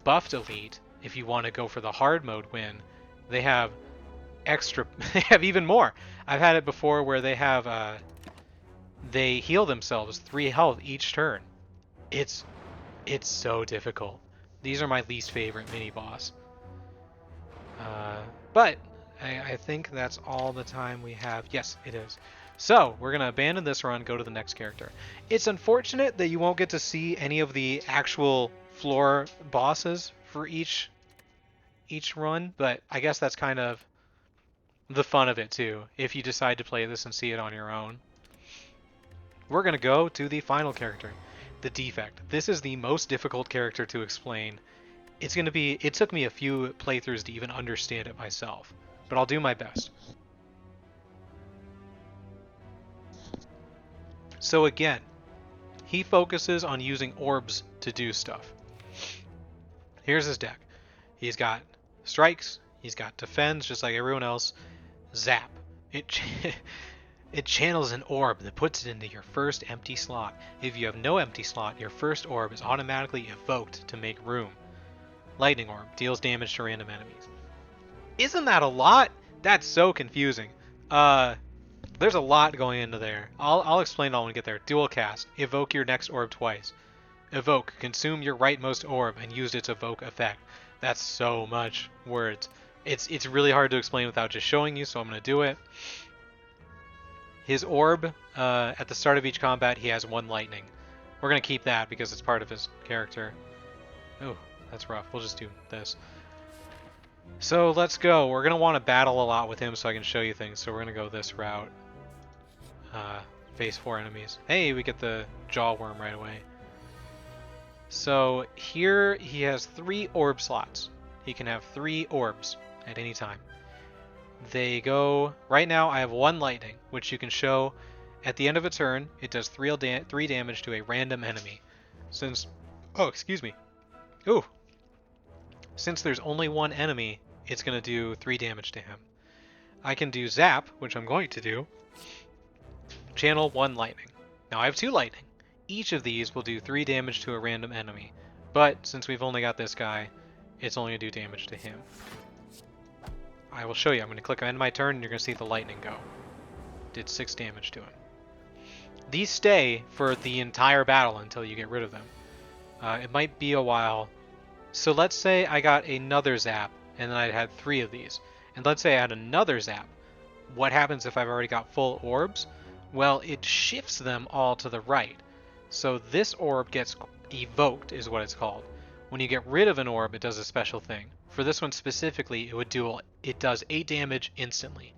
buffed elite, if you want to go for the hard mode win, they have extra. They have even more. I've had it before where they have they heal themselves 3 health each turn. It's so difficult. These are my least favorite mini boss. But I think that's all the time we have. Yes, it is. So, we're going to abandon this run, go to the next character. It's unfortunate that you won't get to see any of the actual floor bosses for each run, but I guess that's kind of the fun of it too, if you decide to play this and see it on your own. We're going to go to the final character, the Defect. This is the most difficult character to explain. It took me a few playthroughs to even understand it myself, but I'll do my best. So again, he focuses on using orbs to do stuff. Here's his deck. He's got strikes, he's got defends just like everyone else. Zap. It channels an orb that puts it into your first empty slot. If you have no empty slot, your first orb is automatically evoked to make room. Lightning Orb deals damage to random enemies. Isn't that a lot? That's so confusing. There's a lot going into there. I'll explain all when we get there. Dual cast. Evoke your next orb twice. Evoke. Consume your rightmost orb and use its evoke effect. That's so much words. It's really hard to explain without just showing you, so I'm going to do it. His orb, at the start of each combat, he has 1 lightning. We're going to keep that because it's part of his character. Oh, that's rough. We'll just do this. So let's go. We're going to want to battle a lot with him so I can show you things. So we're going to go this route. Face 4 enemies. Hey, we get the jaw worm right away. So here he has 3 orb slots. He can have 3 orbs at any time. They go... Right now I have 1 lightning, which you can show at the end of a turn. It does 3 damage to a random enemy. Since... Oh, excuse me. Ooh. Since there's only 1 enemy, it's going to do 3 damage to him. I can do Zap, which I'm going to do. Channel 1 lightning. Now I have 2 lightning. Each of these will do 3 damage to a random enemy. But since we've only got this guy, it's only going to do damage to him. I will show you. I'm going to click end my turn and you're going to see the lightning go. Did 6 damage to him. These stay for the entire battle until you get rid of them. It might be a while. So let's say I got another Zap and then I had 3 of these. And let's say I had another Zap. What happens if I've already got full orbs? Well, it shifts them all to the right. So this orb gets evoked, is what it's called. When you get rid of an orb, it does a special thing. For this one specifically, it does 8 damage instantly.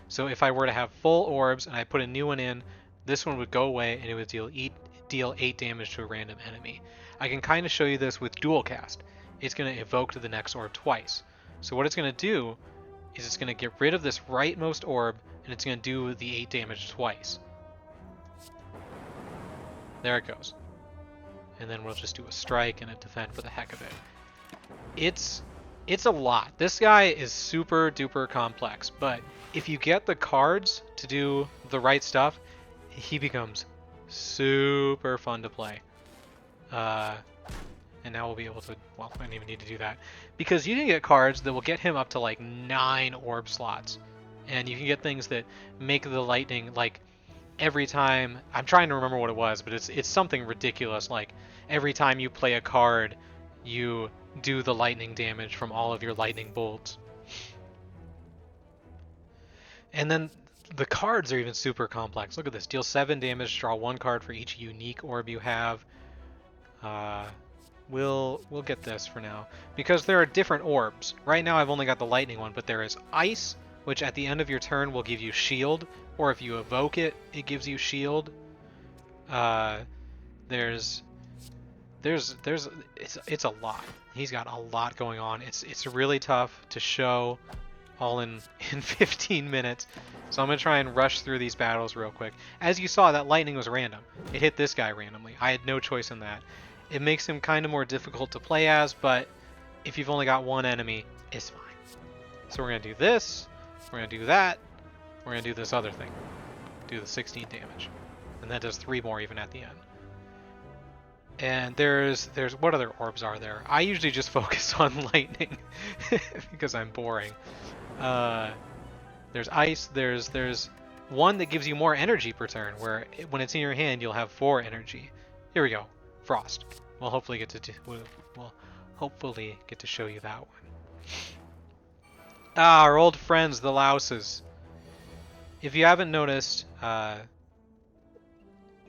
So if I were to have full orbs and I put a new one in, this one would go away and it would deal 8 damage to a random enemy. I can kind of show you this with dual cast. It's going to evoke to the next orb twice. So what it's going to do is it's going to get rid of this rightmost orb and it's going to do the 8 damage twice. There it goes. And then we'll just do a strike and a defend for the heck of it. It's a lot. This guy is super duper complex, but if you get the cards to do the right stuff, he becomes super fun to play. And now we'll be able to, well, I don't even need to do that. Because you can get cards that will get him up to like 9 orb slots. And you can get things that make the lightning, like, every time, I'm trying to remember what it was, but it's something ridiculous, like every time you play a card, you do the lightning damage from all of your lightning bolts. And then the cards are even super complex. Look at this. Deal 7 damage, draw 1 card for each unique orb you have. we'll get this for now. Because there are different orbs. Right now I've only got the lightning one, but there is ice, which at the end of your turn will give you shield, or if you evoke it, it gives you shield. There's it's a lot. He's got a lot going on. It's really tough to show all in 15 minutes. So I'm going to try and rush through these battles real quick. As you saw, that lightning was random. It hit this guy randomly. I had no choice in that. It makes him kind of more difficult to play as, but if you've only got one enemy, it's fine. So we're going to do this, we're going to do that, we're going to do this other thing. Do the 16 damage. And that does 3 more even at the end. And there's what other orbs are there? I usually just focus on lightning because I'm boring. There's ice, there's one that gives you more energy per turn, where when it's in your hand you'll have 4 energy. Here we go. Frost. We'll hopefully get to show you that one. Ah, our old friends, the louses. If you haven't noticed,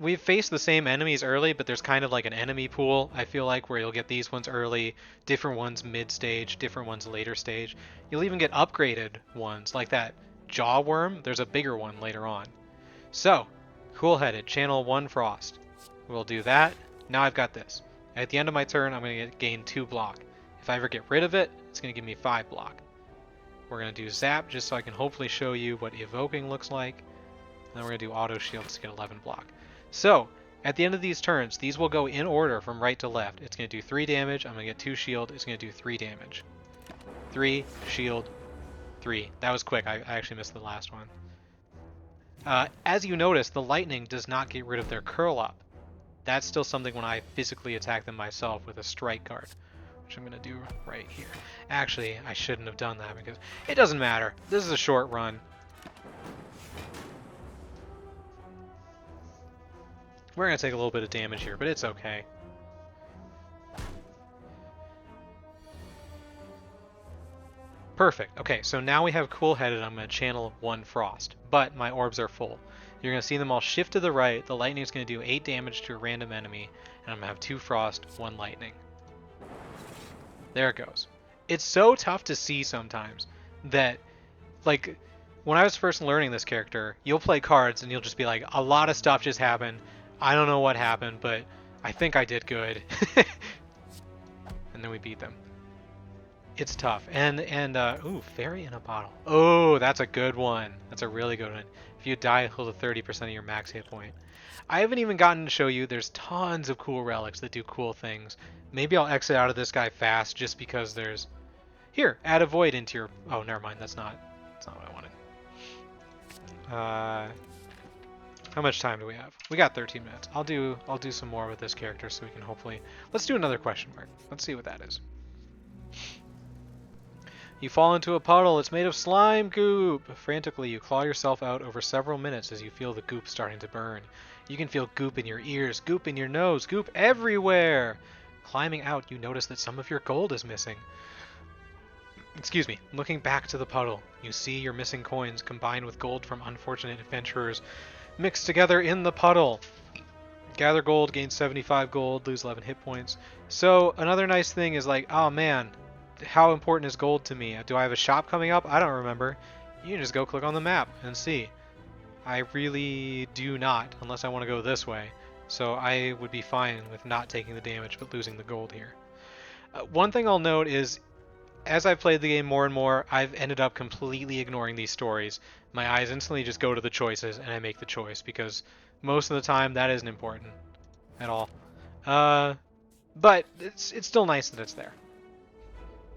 we've faced the same enemies early, but there's kind of like an enemy pool, I feel like, where you'll get these ones early, different ones mid-stage, different ones later stage. You'll even get upgraded ones, like that jaw worm. There's a bigger one later on. So, cool-headed, channel 1 frost. We'll do that. Now I've got this. At the end of my turn, I'm going to gain 2 block. If I ever get rid of it, it's going to give me 5 block. We're going to do zap just so I can hopefully show you what evoking looks like. And then we're going to do auto shields to get 11 block. So, at the end of these turns, these will go in order from right to left. It's going to do 3 damage. I'm going to get 2 shield. It's going to do 3 damage. 3, shield, 3. That was quick. I actually missed the last one. As you notice, the lightning does not get rid of their curl up. That's still something when I physically attack them myself with a strike card, which I'm going to do right here. Actually, I shouldn't have done that because it doesn't matter. This is a short run. We're going to take a little bit of damage here, but it's okay. Perfect. Okay, so now we have cool-headed. I'm going to channel 1 frost, but my orbs are full. You're going to see them all shift to the right. The lightning is going to do 8 damage to a random enemy, and I'm going to have 2 frost, 1 lightning. There it goes. It's so tough to see sometimes that, like, when I was first learning this character, you'll play cards and you'll just be like, a lot of stuff just happened. I don't know what happened, but I think I did good. And then we beat them. It's tough. And ooh, fairy in a bottle. Oh, that's a good one. That's a really good one. If you die, heal to 30% of your max hit point. I haven't even gotten to show you. There's tons of cool relics that do cool things. Maybe I'll exit out of this guy fast just because there's... Here, add a void into your... Oh, never mind. That's not what I wanted. How much time do we have? We got 13 minutes. I'll do some more with this character so we can hopefully... Let's do another question mark. Let's see what that is. You fall into a puddle. It's made of slime goop. Frantically, you claw yourself out over several minutes as you feel the goop starting to burn. You can feel goop in your ears, goop in your nose, goop everywhere. Climbing out, you notice that some of your gold is missing. Excuse me. Looking back to the puddle, you see your missing coins combined with gold from unfortunate adventurers mixed together in the puddle. Gather gold, gain 75 gold, lose 11 hit points. So another nice thing is like, oh man, how important is gold to me? Do I have a shop coming up? I don't remember. You can just go click on the map and see. I really do not, unless I want to go this way. So I would be fine with not taking the damage but losing the gold here. One thing I'll note is, as I've played the game more and more, I've ended up completely ignoring these stories. My eyes instantly just go to the choices and I make the choice because most of the time that isn't important at all. But it's still nice that it's there.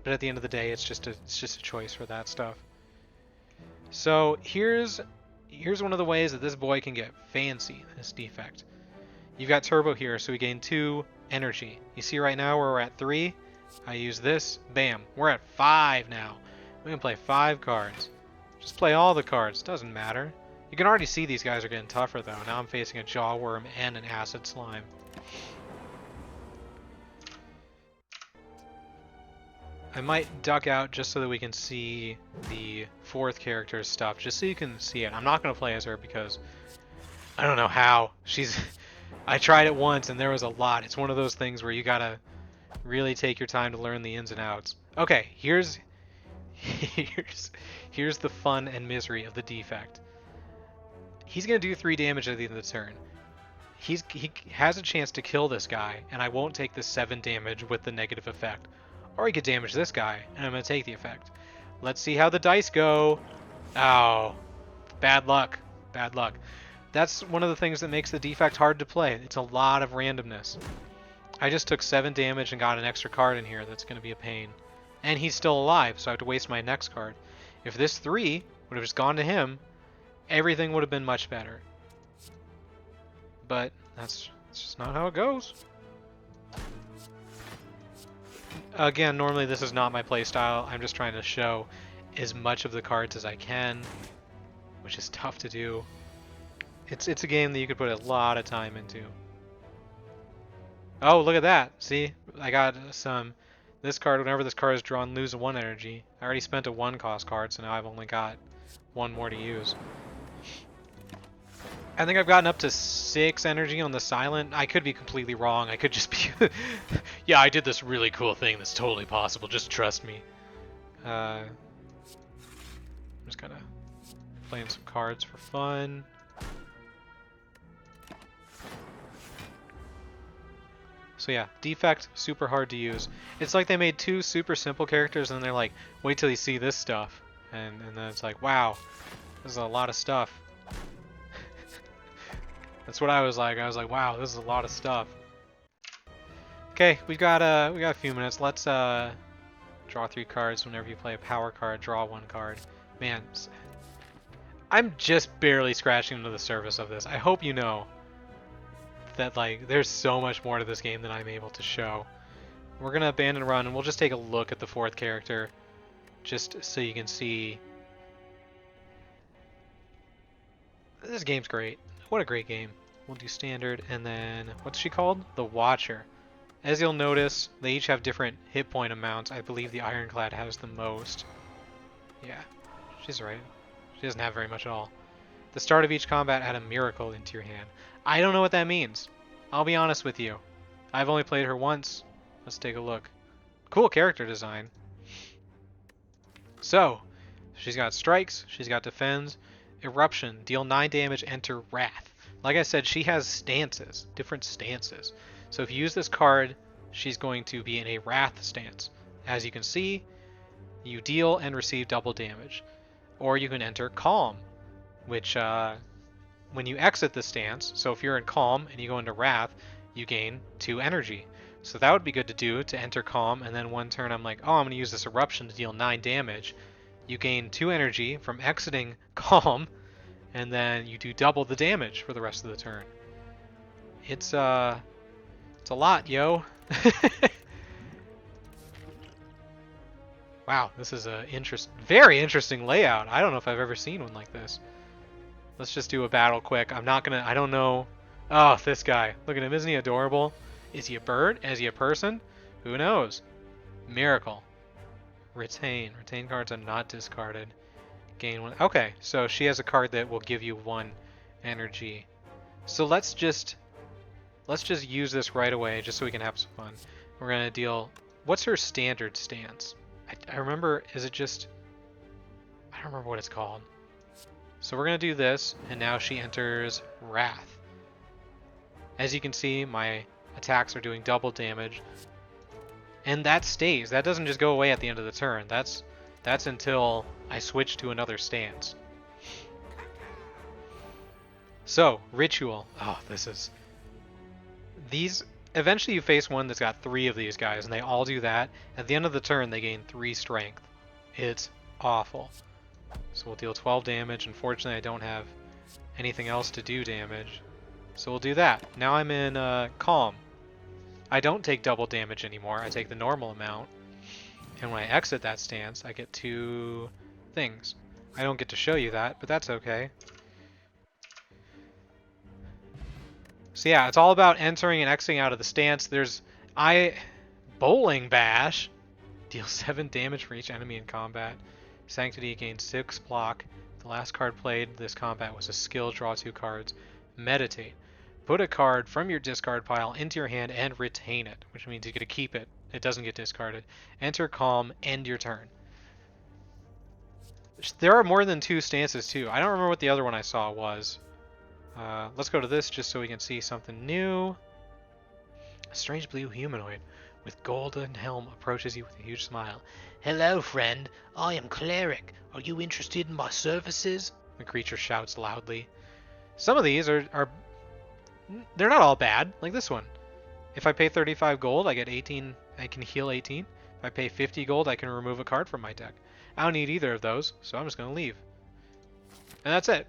But at the end of the day, it's just a choice for that stuff. So here's one of the ways that this boy can get fancy, this defect. You've got turbo here, so we gain 2 energy. You see right now where we're at 3? I use this, bam, we're at 5 now. We can play 5 cards. Just play all the cards, doesn't matter. You can already see these guys are getting tougher though. Now I'm facing a jaw worm and an acid slime. I might duck out just so that we can see the 4th character's stuff, just so you can see it. I'm not going to play as her because I don't know how. I tried it once and there was a lot. It's one of those things where you gotta Really take your time to learn the ins and outs. Okay, here's here's the fun and misery of the defect. He's gonna do 3 damage at the end of the turn. He has a chance to kill this guy, and I won't take the 7 damage with the negative effect. Or he could damage this guy, and I'm gonna take the effect. Let's see how the dice go. Oh, bad luck. Bad luck. That's one of the things that makes the defect hard to play. It's a lot of randomness. I just took 7 damage and got an extra card in here that's going to be a pain. And he's still alive, so I have to waste my next card. If this 3 would have just gone to him, everything would have been much better. But that's just not how it goes. Again, normally this is not my playstyle. I'm just trying to show as much of the cards as I can, which is tough to do. It's a game that you could put a lot of time into. Oh, look at that. See? I got some... This card, whenever this card is drawn, lose 1 energy. I already spent a 1-cost card, so now I've only got 1 more to use. I think I've gotten up to 6 energy on the silent. I could be completely wrong. I could just be... yeah, I did this really cool thing that's totally possible. Just trust me. I'm just kind of playing some cards for fun. So yeah, defect, super hard to use. It's like they made 2 super simple characters and they're like, wait till you see this stuff. And then it's like, wow, this is a lot of stuff. That's what I was like. I was like, wow, this is a lot of stuff. Okay, we got a few minutes. Let's draw 3 cards. Whenever you play a power card, draw 1 card. Man, I'm just barely scratching into the surface of this. I hope you know that like there's so much more to this game than I'm able to show. We're gonna abandon run and we'll just take a look at the 4th character just so you can see. This game's great. What a great game. We'll do standard and then what's she called? The Watcher. As you'll notice, they each have different hit point amounts. I believe the Ironclad has the most. Yeah, she's right. She doesn't have very much at all. The start of each combat, add a miracle into your hand. I don't know what that means. I'll be honest with you. I've only played her once. Let's take a look. Cool character design. So, she's got strikes, she's got defends, eruption, deal 9 damage, enter wrath. Like I said, she has stances, different stances. So if you use this card, she's going to be in a wrath stance. As you can see, you deal and receive double damage. Or you can enter calm, which when you exit the stance, so if you're in calm and you go into wrath, you gain 2 energy. So that would be good to do, to enter calm, and then one turn I'm like, oh, I'm going to use this eruption to deal 9 damage. You gain 2 energy from exiting calm, and then you do double the damage for the rest of the turn. It's a lot, yo. Wow, this is a very interesting layout. I don't know if I've ever seen one like this. Let's just do a battle quick. I don't know. Oh, this guy. Look at him. Isn't he adorable? Is he a bird? Is he a person? Who knows? Miracle. Retain. Retain cards are not discarded. Gain 1. Okay, so she has a card that will give you 1 energy. So let's just use this right away just so we can have some fun. We're going to deal... What's her standard stance? I remember... Is it just... I don't remember what it's called. So we're going to do this, and now she enters Wrath. As you can see, my attacks are doing double damage. And that stays. That doesn't just go away at the end of the turn. That's until I switch to another stance. So, Ritual. Oh, this is... These... Eventually you face one that's got 3 of these guys, and they all do that. At the end of the turn, they gain 3 strength. It's awful. So we'll deal 12 damage. Unfortunately, I don't have anything else to do damage. So we'll do that. Now I'm in Calm. I don't take double damage anymore. I take the normal amount. And when I exit that stance, I get 2 things. I don't get to show you that, but that's okay. So yeah, it's all about entering and exiting out of the stance. There's Bowling Bash. Deals 7 damage for each enemy in combat. Sanctity gains 6 block. The last card played this combat was a skill, draw 2 cards. Meditate. Put a card from your discard pile into your hand and retain it, which means you get to keep it It doesn't get discarded. Enter calm, end your turn. There are more than 2 stances too. I don't remember what the other one I saw was. Let's go to this just so we can see something new. A strange blue humanoid with golden helm approaches you with a huge smile. Hello, friend. I am Cleric. Are you interested in my services? The creature shouts loudly. Some of these are they're not all bad, like this one. If I pay 35 gold, I get 18. I can heal 18. If I pay 50 gold, I can remove a card from my deck. I don't need either of those, so I'm just going to leave. And that's it.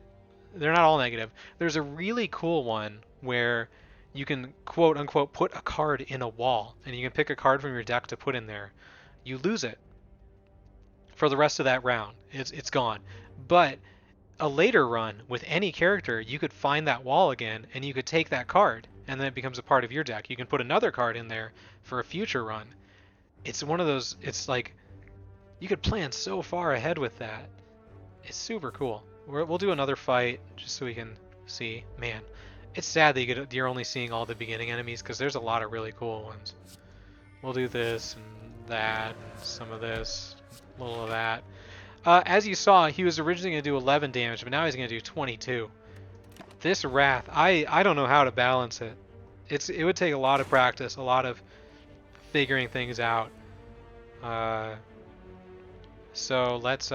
They're not all negative. There's a really cool one where you can quote unquote put a card in a wall, and you can pick a card from your deck to put in there. You lose it for the rest of that round. It's gone. But a later run with any character, you could find that wall again, and you could take that card, and then it becomes a part of your deck. You can put another card in there for a future run. It's one of those, it's like, you could plan so far ahead with that. It's super cool. We'll do another fight just so we can see. Man, it's sad that you're only seeing all the beginning enemies because there's a lot of really cool ones. We'll do this and that, and some of this, a little of that. As you saw, he was originally going to do 11 damage, but now he's going to do 22. This Wrath, I don't know how to balance it. It would take a lot of practice, a lot of figuring things out. So let's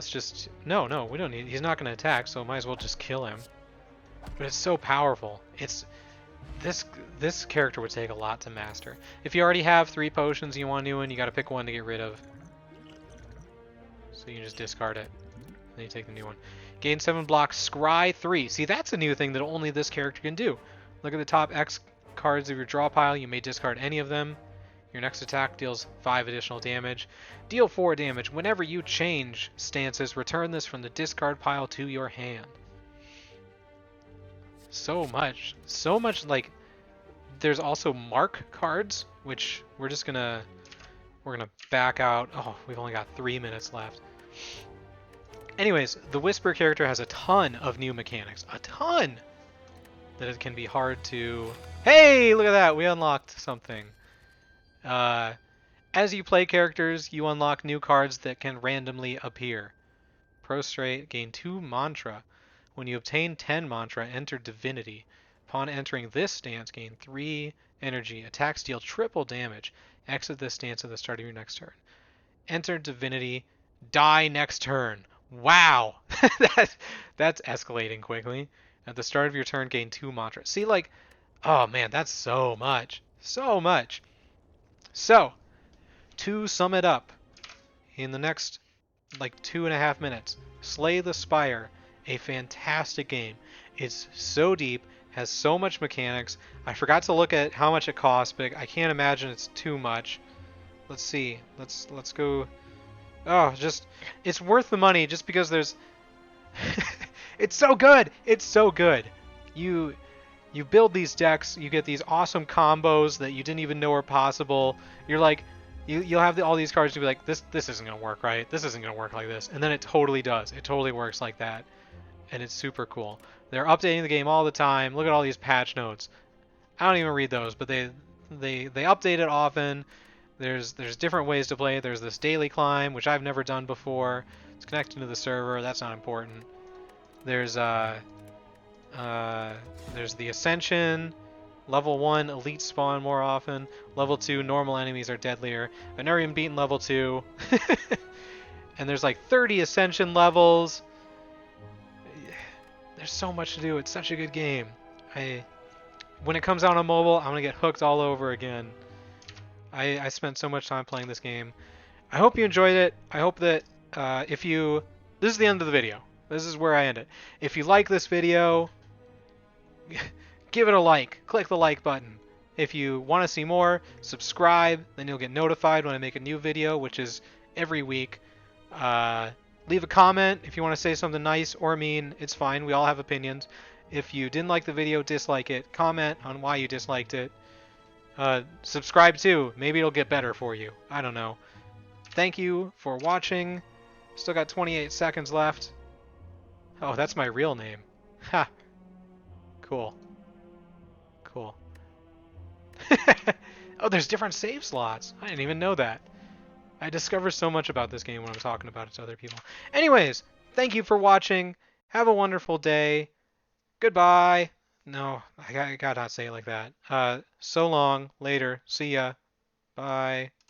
just no, we don't need. He's not going to attack, so might as well just kill him. But it's so powerful. This character would take a lot to master. If you already have 3 potions, you want a new one, you got to pick one to get rid of. So you can just discard it. Then you take the new one. Gain 7 blocks, scry 3. See, that's a new thing that only this character can do. Look at the top X cards of your draw pile. You may discard any of them. Your next attack deals 5 additional damage. Deal 4 damage. Whenever you change stances, return this from the discard pile to your hand. So much. So much, like, there's also mark cards, which we're gonna back out. Oh, we've only got 3 minutes left. Anyways, the Whisper character has a ton of new mechanics. A ton! That it can be hard to... Hey, look at that! We unlocked something. As you play characters, you unlock new cards that can randomly appear. Prostrate, gain 2 mantra. When you obtain 10 mantra, enter Divinity. Upon entering this stance, gain 3 energy. Attacks deal triple damage. Exit this stance at the start of your next turn. Enter Divinity. Die next turn. Wow! That's escalating quickly. At the start of your turn, gain 2 mantra. See, like, oh man, that's so much. So much. So, to sum it up, in the next, like, 2.5 minutes, Slay the Spire, a fantastic game. It's so deep, has so much mechanics. I forgot to look at how much it costs, but I can't imagine it's too much. Let's see. Let's go. Oh, just, it's worth the money just because there's... It's so good! It's so good! You build these decks, you get these awesome combos that you didn't even know were possible. You're like, you'll have all these cards to be like, this isn't going to work, right? This isn't going to work like this. And then it totally does. It totally works like that. And it's super cool. They're updating the game all the time. Look at all these patch notes. I don't even read those, but they update it often. There's different ways to play it. There's this daily climb, which I've never done before. It's connected to the server. That's not important. There's the Ascension. Level 1, Elite spawn more often. Level 2, normal enemies are deadlier. I've never even beaten level 2. And there's like 30 Ascension levels. There's so much to do. It's such a good game. When it comes out on mobile, I'm going to get hooked all over again. I spent so much time playing this game. I hope you enjoyed it. I hope that this is the end of the video. This is where I end it. If you like this video, give it a like. Click the like button. If you want to see more, subscribe. Then you'll get notified when I make a new video, which is every week. Leave a comment if you want to say something nice or mean. It's fine. We all have opinions. If you didn't like the video, dislike it. Comment on why you disliked it. Subscribe too. Maybe it'll get better for you. I don't know. Thank you for watching. Still got 28 seconds left. Oh, that's my real name. Ha. Cool. Cool. Oh, there's different save slots. I didn't even know that. I discover so much about this game when I'm talking about it to other people. Anyways, thank you for watching. Have a wonderful day. Goodbye. No, I gotta not say it like that. So long. Later. See ya. Bye.